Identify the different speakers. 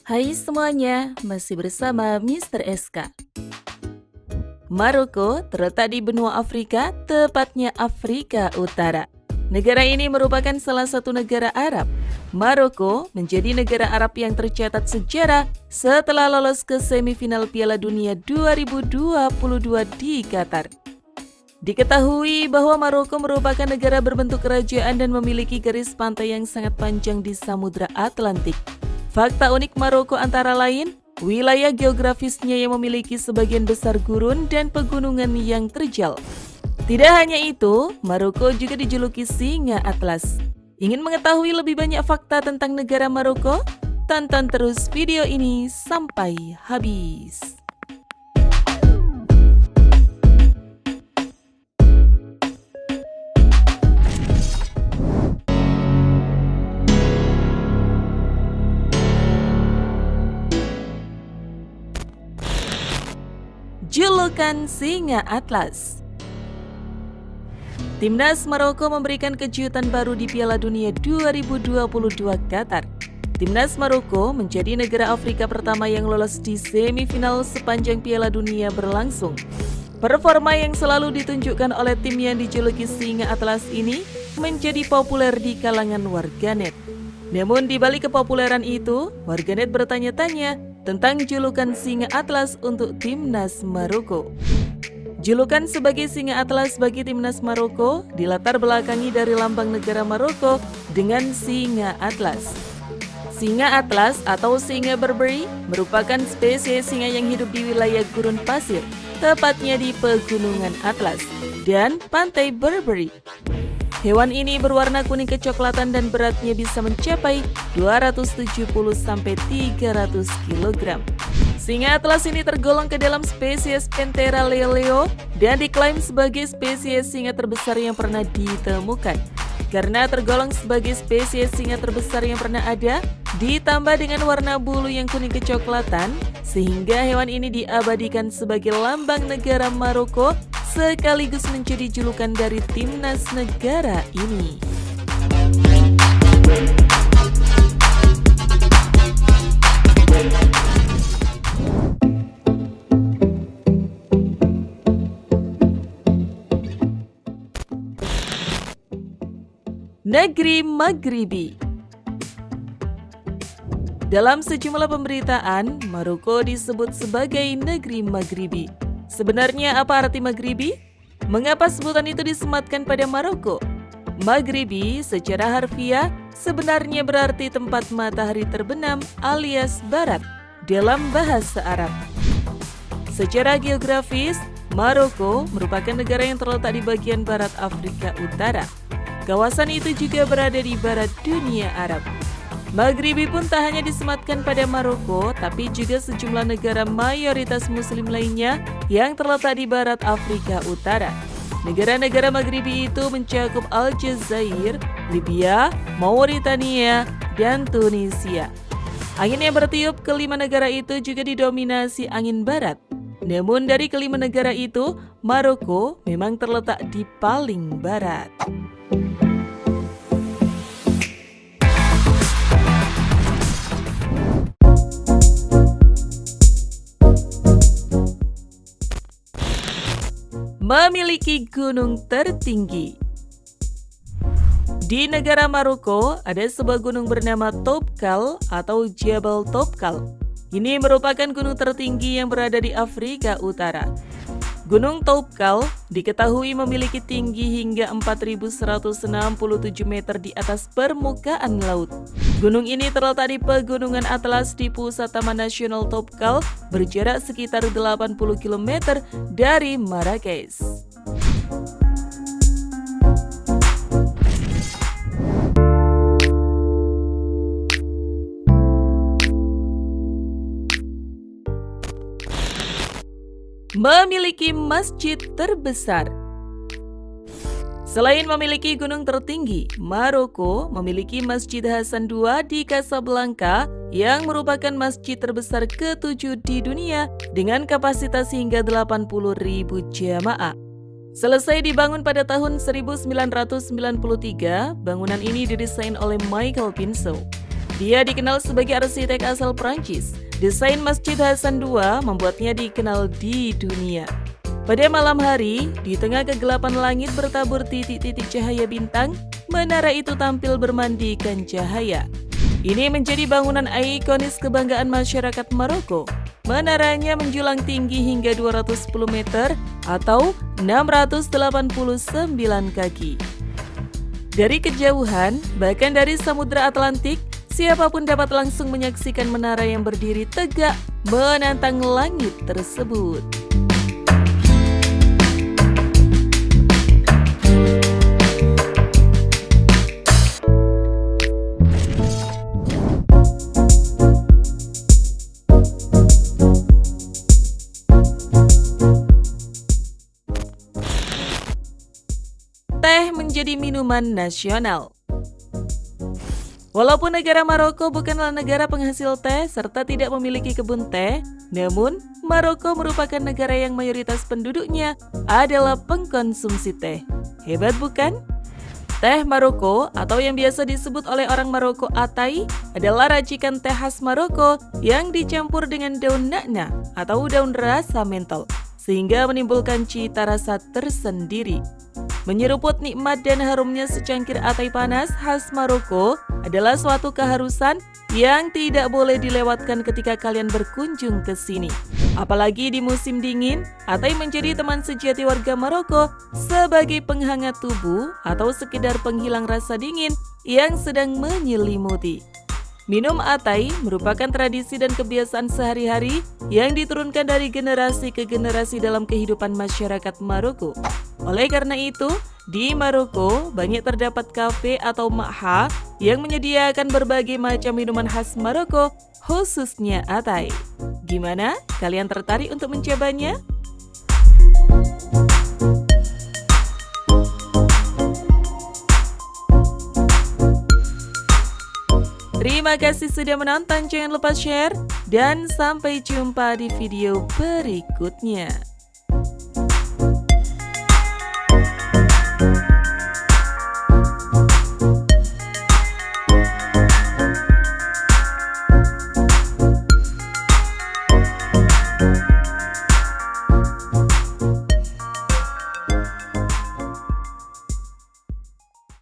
Speaker 1: Hai semuanya, masih bersama Mr. SK. Maroko terletak di benua Afrika, tepatnya Afrika Utara. Negara ini merupakan salah satu negara Arab. Maroko menjadi negara Arab yang tercatat sejarah setelah lolos ke semifinal Piala Dunia 2022 di Qatar. Diketahui bahwa Maroko merupakan negara berbentuk kerajaan dan memiliki garis pantai yang sangat panjang di Samudra Atlantik. Fakta unik Maroko antara lain, wilayah geografisnya yang memiliki sebagian besar gurun dan pegunungan yang terjal. Tidak hanya itu, Maroko juga dijuluki Singa Atlas. Ingin mengetahui lebih banyak fakta tentang negara Maroko? Tonton terus video ini sampai habis. Julukan Singa Atlas. Timnas Maroko memberikan kejutan baru di Piala Dunia 2022 Qatar. Timnas Maroko menjadi negara Afrika pertama yang lolos di semifinal sepanjang Piala Dunia berlangsung. Performa yang selalu ditunjukkan oleh tim yang dijuluki Singa Atlas ini menjadi populer di kalangan warganet. Namun di balik kepopuleran itu, warganet bertanya-tanya tentang julukan Singa Atlas untuk Timnas Maroko. Julukan sebagai Singa Atlas bagi Timnas Maroko dilatar belakangi dari lambang negara Maroko dengan singa atlas. Singa Atlas atau singa Berberi merupakan spesies singa yang hidup di wilayah gurun pasir, tepatnya di Pegunungan Atlas dan Pantai Berberi. Hewan ini berwarna kuning kecoklatan dan beratnya bisa mencapai 270-300 kg. Singa Atlas ini tergolong ke dalam spesies Panthera leo dan diklaim sebagai spesies singa terbesar yang pernah ditemukan. Karena tergolong sebagai spesies singa terbesar yang pernah ada, ditambah dengan warna bulu yang kuning kecoklatan, sehingga hewan ini diabadikan sebagai lambang negara Maroko sekaligus menjadi julukan dari timnas negara ini. Negeri Maghribi. Dalam sejumlah pemberitaan, Maroko disebut sebagai negeri Maghribi. Sebenarnya apa arti Maghribi? Mengapa sebutan itu disematkan pada Maroko? Maghribi secara harfiah sebenarnya berarti tempat matahari terbenam alias barat dalam bahasa Arab. Secara geografis, Maroko merupakan negara yang terletak di bagian barat Afrika Utara. Kawasan itu juga berada di barat dunia Arab. Maghribi pun tak hanya disematkan pada Maroko, tapi juga sejumlah negara mayoritas muslim lainnya yang terletak di barat Afrika Utara. Negara-negara Maghribi itu mencakup Aljazair, Libya, Mauritania, dan Tunisia. Angin yang bertiup kelima negara itu juga didominasi angin barat. Namun dari kelima negara itu, Maroko memang terletak di paling barat. Memiliki gunung tertinggi. Di negara Maroko ada sebuah gunung bernama Toubkal atau Jabal Toubkal. Ini merupakan gunung tertinggi yang berada di Afrika Utara. Gunung Toubkal diketahui memiliki tinggi hingga 4.167 meter di atas permukaan laut. Gunung ini terletak di Pegunungan Atlas di pusat Taman Nasional Toubkal, berjarak sekitar 80 km dari Marrakesh. Memiliki masjid terbesar. Selain memiliki gunung tertinggi, Maroko memiliki Masjid Hasan II di Casablanca yang merupakan masjid terbesar ke-7 di dunia dengan kapasitas hingga 80.000 jamaah. Selesai dibangun pada tahun 1993, bangunan ini didesain oleh Michael Pinso. Dia dikenal sebagai arsitek asal Prancis. Desain Masjid Hasan II membuatnya dikenal di dunia. Pada malam hari, di tengah kegelapan langit bertabur titik-titik cahaya bintang, menara itu tampil bermandikan cahaya. Ini menjadi bangunan ikonis kebanggaan masyarakat Maroko. Menaranya menjulang tinggi hingga 210 meter atau 689 kaki. Dari kejauhan, bahkan dari Samudra Atlantik, siapapun dapat langsung menyaksikan menara yang berdiri tegak menantang langit tersebut. Teh menjadi minuman nasional. Walaupun negara Maroko bukanlah negara penghasil teh serta tidak memiliki kebun teh, namun Maroko merupakan negara yang mayoritas penduduknya adalah pengkonsumsi teh. Hebat bukan? Teh Maroko atau yang biasa disebut oleh orang Maroko atai adalah racikan teh khas Maroko yang dicampur dengan daun na'na atau daun rasa mentol, sehingga menimbulkan cita rasa tersendiri. Menyeruput nikmat dan harumnya secangkir atai panas khas Maroko adalah suatu keharusan yang tidak boleh dilewatkan ketika kalian berkunjung ke sini. Apalagi di musim dingin, atai menjadi teman sejati warga Maroko sebagai penghangat tubuh atau sekedar penghilang rasa dingin yang sedang menyelimuti. Minum atai merupakan tradisi dan kebiasaan sehari-hari yang diturunkan dari generasi ke generasi dalam kehidupan masyarakat Maroko. Oleh karena itu, di Maroko banyak terdapat kafe atau makha yang menyediakan berbagai macam minuman khas Maroko, khususnya atai. Gimana? Kalian tertarik untuk mencobanya? Terima kasih sudah menonton, jangan lupa share, dan sampai jumpa di video berikutnya.